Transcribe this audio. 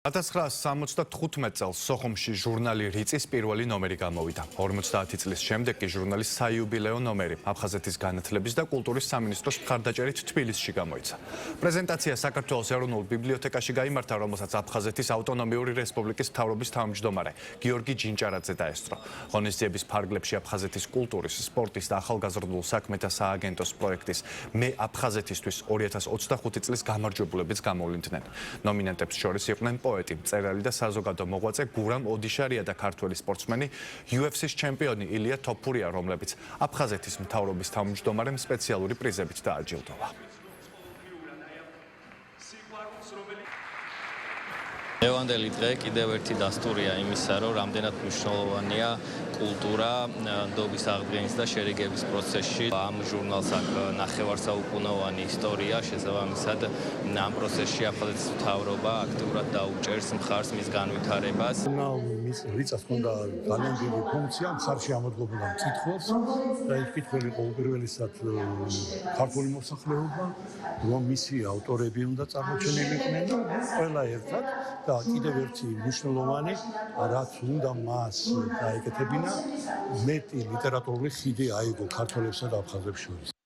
1975 წელს სოხუმში ჟურნალი რიწის პირველი ნომერი გამოვიდა. 50 წლის შემდეგ კი ჟურნალის საიუბილეო ნომერი აფხაზეთის განათლების და კულტურის სამინისტროს მხარდაჭერით თბილისში გამოიცა. პრეზენტაცია საქართველოს ეროვნულ ბიბლიოთეკაში გაიმართა, რომელსაც აფხაზეთის ავტონომიური რესპუბლიკის მთავრობის თავმჯდომარე გიორგი ჯინჭარაძე დაესწრო. ღონისძიების ფარგლებში აფხაზეთის კულტურის, სპორტის და ახალგაზრდულ საქმეთა სააგენტოს პროექტის მე აფხაზეთისთვის 2025 წლის გამარჯვებულებიც გამოვლინდნენ. ნომინანტებს შორის იყვნენ პოეტი, მწერალი და საზოგადო მოღვაწე გურამ ოდიშარია და ქართველი სპორტსმენი UFC-ს ჩემპიონი ილია თოფურია, რომლებიც აფხაზეთის მთავრობის თავმჯდომარემ სპეციალური პრიზებით დააჯილდოვა. ლევანდელი დღე კიდევ ერთი დასტურია იმისა, რომ რამდენად მნიშვნელოვანია კულტურა ნდობის აღდგენის და შერიგების პროცესში. ამ ჟურნალს აქ ნახევარსაუკუნოვანი ისტორია, შესაბამისად ამ პროცესში აფხაზეთის მთავრობა აქტიურად დაუჭერს მხარს მის განვითარებას. მის რიწას ჰქონდა ძალიან დიდი ფუნქცია, მხარში ამოდგებოდა მკითხველს და ეს მკითხველი ყოველგვარისად ქართული მოსახლეობა, რომ მისი ავტორები უნდა წარმოჩენილიყვნენ ყველა ერთად და კიდევ ერთი მნიშვნელოვანი, რაც უნდა მას დაეკეთებინა, მეტი ლიტერატურული ხიდი აიგო ქართველებსა და აფხაზებს შორის.